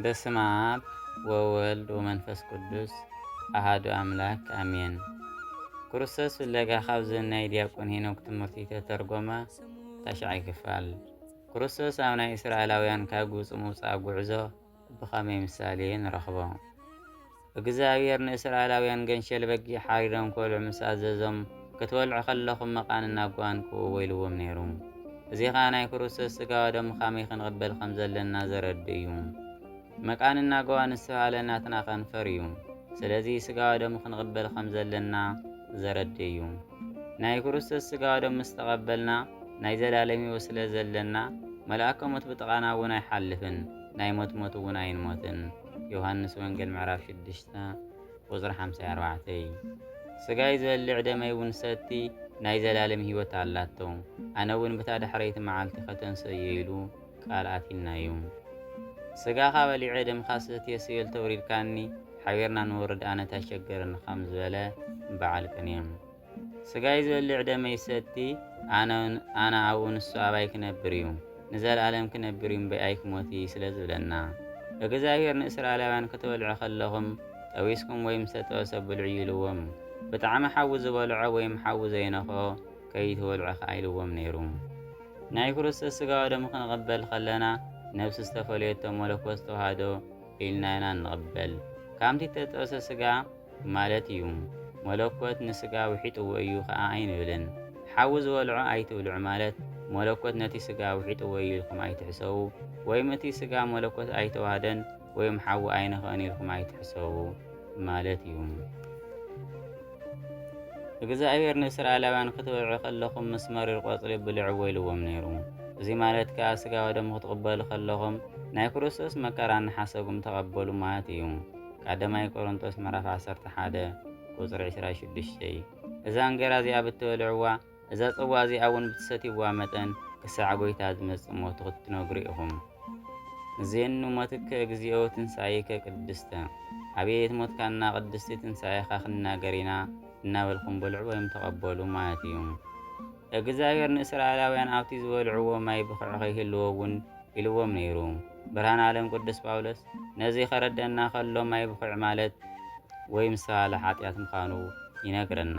በስመ አብ ወወልድ ወመንፈስ ቅዱስ አሐዱ አምላክ አሜን። ክርስቶስ ፍለጋ ካብ ዝናይ ዲያቆን ሄኖክ ትምህርቲ ተተርጎመ ታሽዓይ ክፋል። ክርስቶስ ኣብ ናይ እስራኤላውያን ካብ ግብፂ ምውፃእ ጉዕዞ ብኸመይ ምሳሌ ንረኽቦ? እግዚአብሔር ንእስራኤላውያን ገንሸል በጊዕ ሓሪዶም ክበልዑ ምስ ኣዘዞም ክትበልዑ ከለኹም መቃንና ጓን ክእዎ ኢልዎም ነይሩ። እዚ ኸዓ ናይ ክርስቶስ ስጋ ወደሙ ከመይ ክንቕበል ከም ዘለና ዘረድእ እዩ። መቃንና ጓን ዝተባሃለ ናትና ከንፈር እዩ። ስለዚ ስጋ ወደሙ ክንቕበል ከም ዘለና ዘረድእ እዩ። ናይ ክርስቶስ ስጋ ወደሙ ምስ ተቐበልና ናይ ዘላለም ሕይወት ስለ ዘለና መልአከ ሞት ብጥቓና እውን ኣይሓልፍን፣ ናይ ሞት እውን ኣይንሞትን። ዮሃንስ ወንጌል ምዕራፍ 6 ቁፅሪ 54። ስጋይ ዝበልዕ ደመይ እውን ሰቲ ናይ ዘላለም ሕይወት ኣላቶ፣ ኣነ እውን በታ ድሕረይቲ መዓልቲ ከተንሰዮ ኢሉ ቃል ኣቲልና እዩ። ስጋኻ በሊዐ ደምካ ሰትየ ስየል ተውሪድካኒ ሓቢርና ንውርድ ኣነ ታሸገርኒ ከም ዝበለ በዓል ቅኔም። ስጋይ ዝበልዕ ደመይ ሰቲ ኣነ ኣብኡ ንሱ ኣባይ ክነብር እዩ፣ ንዘለኣለም ክነብር እዩ እምበይ ኣይክሞት ስለ ዝብለና። እግዚአብሔር ንእስራኤላውያን ክትበልዑ ከለኹም ጠዊስኩም ወይም ዝተጠበሰ ብልዑ ኢልዎም። ብጣዕሚ ሓዊ ዝበልዖ ወይም ሓዊ ዘይነኽኦ ከይትበልዑ ኸ ኢልዎም ነይሩ። ናይ ክርስቶስ ስጋ ወደሙ ክንቕበል ከለና ነብሲ ዝተፈለየቶ መለኮት ተዋህዶ ኢልና ኢና ንቕበል። ካምቲ ተጠበሰ ስጋ ማለት እዩ። መለኮት ንስጋ ውሒጥዎ እዩ ከዓ ኣይንብልን። ሓዊ ዝበልዖ ኣይትብልዑ ማለት መለኮት ነቲ ስጋ ውሒጥዎ እዩ ኢልኩም ኣይትሕሰቡ፣ ወይም እቲ ስጋ መለኮት ኣይተዋህደን ወይም ሓዊ ኣይነኽአን ኢልኩም ኣይትሕሰቡ ማለት እዩ። እግዚአብሔር ንእስራኤላውያን ክትበልዑ ከለኹም ምስ መሪር ቆፅሊ ብልዕዎ ኢልዎም ነይሩ። እዚ ማለት ከዓ ስጋ ወደሙ ክትቕበሉ ከለኹም ናይ ክርስቶስ መከራ ንሓሰብኩም ተቐበሉ ማለት እዩ። ቀዳማይ ቆሮንቶስ ምዕራፍ 11 ቁፅሪ 26። እዛ እንጀራ እዚኣ ብትበልዕዋ እዛ ጽዋ እዚኣ እውን ብትሰትይዋ መጠን ክሳዕ ጎይታ ዝመጽእ ሞት ክትነግሩ ኢኹም። እዚአኑ ሞትከ እግዚኦ ትንሣኤከ ቅድስተ፣ አቤት ሞትካና ቅድስቲ ትንሣኤኻ ክናገር ኢና እናበልኩም ብልዑ ወይም ተቐበሉ ማለት እዩ። እግዚአብሔር ንእስራኤላውያን ኣብቲ ዝበልዕዎ ማይ ብኽዕ ከይህልዎ እውን ኢልዎም ነይሩ። ብርሃን ዓለም ቅዱስ ጳውሎስ ነዚ ኸረደና ከሎ ማይ ብኽዕ ማለት ወይም ዝተባሃለ ኃጢአት ምዃኑ ይነግረና።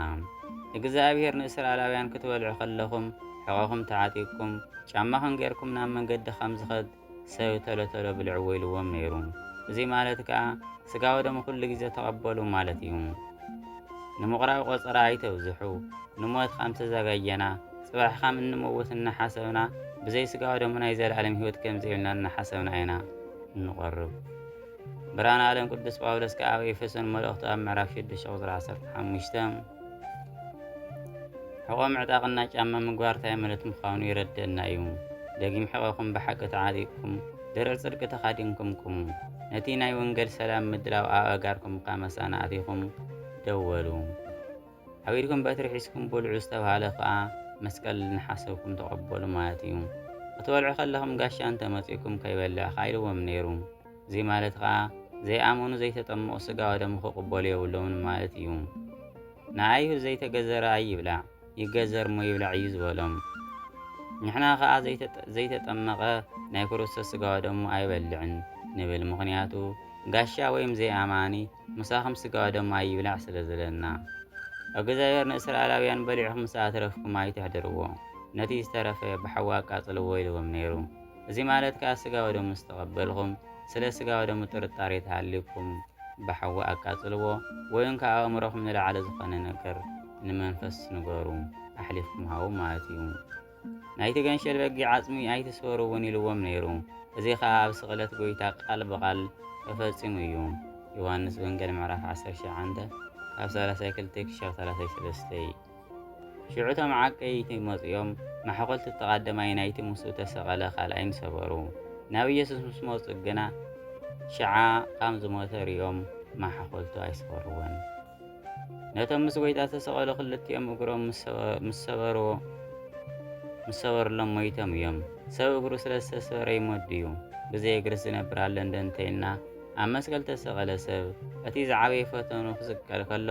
እግዚአብሔር ንእስራኤላውያን ክትበልዑ ከለኹም ሕቖኹም ተዓጢቅኩም ጫማኹም ጌርኩም ናብ መንገዲ ከም ዝኸድ ሰብ ተለተሎ ብልዕዎ ኢልዎም ነይሩ። እዚ ማለት ከዓ ስጋ ወደሙ ኩሉ ግዜ ተቐበሉ ማለት እዩ። ንምቕራብ ቆፀራ ኣይተብዝሑ፣ ንሞት ከም ተዘጋጀና ጽባሕ ከም እንመውት እናሓሰብና ብዘይ ስጋ ወደሙ ናይ ዘለኣለም ሕይወት ከም ዘይብልና እናሓሰብና ኢና እንቖርብ። ብርሃን ዓለም ቅዱስ ጳውሎስ ከዓ ኣብ ኤፌሶን መልእኽቱ ኣብ ምዕራፍ 6 ቁፅሪ 15 ሕቖ ምዕጣቕና ጫማ ምግባር እንታይ ማለት ምዃኑ ይረድአና እዩ። ደጊም ሕቖኹም ብሓቂ ተዓጢቕኩም ድርዕ ጽድቂ ተኻዲንኩምኩም ነቲ ናይ ወንጌል ሰላም ምድላው ኣብ ኣጋርኩም ካመሳና ኣቲኹም ደወሉ። ዓቢድኩም በትሪ ሒዝኩም ብልዑ ዝተባሃለ ከዓ መስቀል ንሓሰብኩም ተቐበሉ ማለት እዩ። ክትበልዑ ከለኹም ጋሻ እንተመጺእኩም ከይበልዕ ኢልዎም ነይሩ። እዚ ማለት ከዓ ዘይኣመኑ ዘይተጠምቑ ስጋ ወደሙ ክቕበሉ የብሎምን ማለት እዩ። ንኣይሁድ ዘይተገዘረ ኣይብላዕ ይገዘር ሞ ይብላዕ እዩ ዝበሎም። ንሕና ከዓ ዘይተጠመቐ ናይ ክርስቶስ ስጋ ወደሙ ኣይበልዕን ንብል፣ ምኽንያቱ ጋሻ ወይም ዘይኣማኒ ምሳኹም ስጋ ወደሙ ኣይብላዕ ስለ ዘለና። እግዚአብሔር ንእስራኤላውያን በሊዕኹም ምስ ኣተረፍኩም ኣይትሕድርዎ፣ ነቲ ዝተረፈ ብሓዊ ኣቃጽልዎ ኢልዎም ነይሩ። እዚ ማለት ከዓ ስጋ ወደሙ ምስ ተቐበልኹም ስለ ስጋ ወደሙ ጥርጣሬ ተሃሊኩም ብሓዊ ኣቃጽልዎ፣ ወይም ከዓ ኣእምሮኹም ንላዕለ ዝኾነ ነገር ንመንፈስ ንገሩ ኣሕሊፍኩም ሃቡ ማለት እዩ። ናይቲ ገንሸል በጊዕ ዓጽሚ ኣይትስበሩ እውን ኢልዎም ነይሩ። እዚ ከዓ ኣብ ስቕለት ጎይታ ቃል ብቓል ተፈጺሙ እዩ። ዮሃንስ ወንጌል ምዕራፍ 19 ካብ 32-33። ሽዑቶም ዓቀይቲ መጺኦም ማሕቖልቲ ተቓዳማይ ናይቲ ምስኡ ተሰቐለ ካልኣይን ሰበሩ። ናብ ኢየሱስ ምስ መጹ ግና ሽዓ ከም ዝሞተ ርዮም ማሕቖልቱ ኣይሰበርዎን። ነቶም ምስ ጎይታ ተሰቐሉ ክልቲኦም እግሮም ምስ ሰበርዎ ምስ ሰበርሎም ሞይቶም እዮም። ሰብ እግሩ ስለ ዝተሰበረ ይሞት ድዩ? ብዘይ እግሪ ዝነብር ኣሎ እንተኢልና ኣብ መስቀል ተሰቐለ ሰብ እቲ ዝዓበየ ፈተኑ ክስቀል ከሎ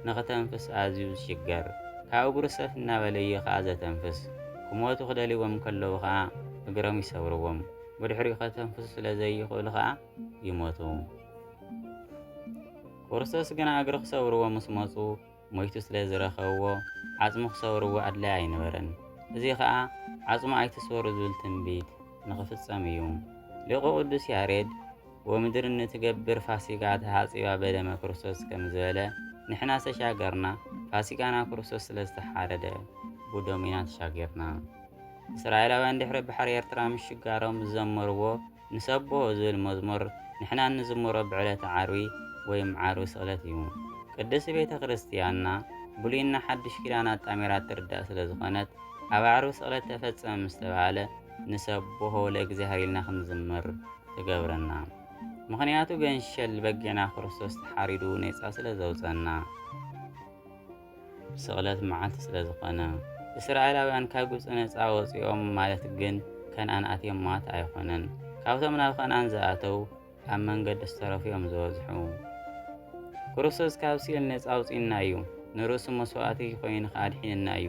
ንኽተንፍስ ኣዝዩ ዝሽገር ካብ እግሩ ሰፍ እናበለ እዩ ከዓ ዘተንፍስ። ክሞቱ ክደልይዎም ከለዉ ከዓ እግሮም ይሰብርዎም፣ ብድሕሪኡ ከተንፍሱ ስለ ዘይኽእሉ ከዓ ይሞቱ። ክርስቶስ ግና እግሪ ክሰብርዎ ምስ መፁ ሞይቱ ስለ ዝረኸብዎ ዓፅሙ ክሰብርዎ ኣድላይ ኣይነበረን። እዚ ከዓ ዓፅሙ ኣይትስበሩ ዝብል ትንቢት ንኽፍጸም እዩ። ሊቁ ቅዱስ ያሬድ ወምድር ንትገብር ፋሲካ ተሃፂባ በደመ ክርስቶስ ከም ዝበለ ንሕና ተሻገርና ፋሲካና ክርስቶስ ስለ ዝተሓረደ ብደሙ ኢና ተሻጌርና። እስራኤላውያን ድሕሪ ባሕሪ ኤርትራ ምሽጋሮም ዝዘመርዎ ንሰብሖ ዝብል መዝሙር ንሕና እንዝምሮ ብዕለተ ዓርቢ ወይም ዓርቢ ስቕለት እዩ። ቅድስቲ ቤተ ክርስቲያንና ብሉይና ሓድሽ ኪዳን ኣጣሚራ ትርዳእ ስለ ዝኾነት ኣብ ዓርቢ ስቕለት ተፈጸመ ምስ ተባሃለ ንሰብሖ ለእግዚአብሔር ኢልና ክንዝምር ትገብረና። ምኽንያቱ ገንሸል በጊዕና ክርስቶስ ተሓሪዱ ነፃ ስለ ዘውፀና ስቕለት መዓልቲ ስለ ዝኾነ። እስራኤላውያን ካብ ግብፂ ነፃ ወፂኦም ማለት ግን ከነኣን ኣትዮም ማለት ኣይኮነን። ካብቶም ናብ ከነኣን ዝኣተው ኣብ መንገዲ ዝተረፉ እዮም ዝበዝሑ። ክርስቶስ ካብ ሲኦል ነፃ ኣውፂና እዩ። ንርእሱ መስዋእቲ ኮይኑ ከዓ ኣድሒንና እዩ።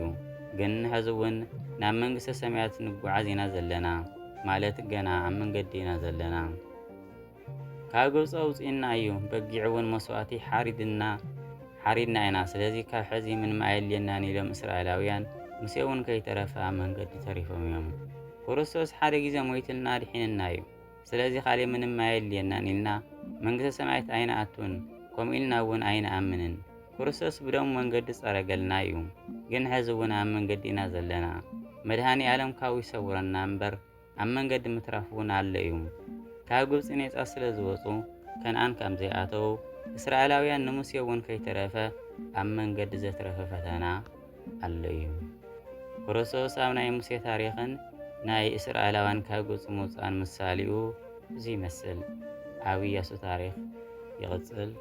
ግን ሕዚ እውን ናብ መንግስተ ሰማያት ንጓዓዝ ኢና ዘለና ማለት ገና ኣብ መንገዲ ኢና ዘለና። ካብ ግብፂ ኣውፂና እዩ። በጊዕ እውን መስዋእቲ ሓሪድና ኢና። ስለዚ ካብ ሕዚ ምንም ኣየድልየናን ኢሎም እስራኤላውያን ሙሴ እውን ከይተረፈ ኣብ መንገዲ ተሪፎም እዮም። ክርስቶስ ሓደ ግዜ ሞይትልና ኣድሒንና እዩ። ስለዚ ካሊእ ምንም ኣየድልየናን ኢልና መንግስተ ሰማያት ኣይንኣቱን፣ ከምኡ ኢልና እውን ኣይንኣምንን። ክርስቶስ ብደሙ መንገዲ ፀረገልና እዩ። ግን ሕዚ እውን ኣብ መንገዲ ኢና ዘለና። መድሃኒ ዓለም ካብኡ ይሰውረና እምበር ኣብ መንገዲ ምትራፍ እውን ኣሎ እዩ። ካብ ግብፂ ነፃ ስለ ዝወፁ ከነኣን ከም ዘይኣተው እስራኤላውያን ንሙሴ እውን ከይተረፈ ኣብ መንገዲ ዘትረፈ ፈተና ኣሎ እዩ። ክርስቶስ ኣብ ናይ ሙሴ ታሪኽን ናይ እስራኤላውያን ካብ ግብፂ ምውፃን ምሳሌኡ እዚ ይመስል። ኣብ ኢያሱ ታሪኽ ይቕፅል።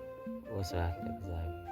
ወስብሐት ለእግዚአብሔር።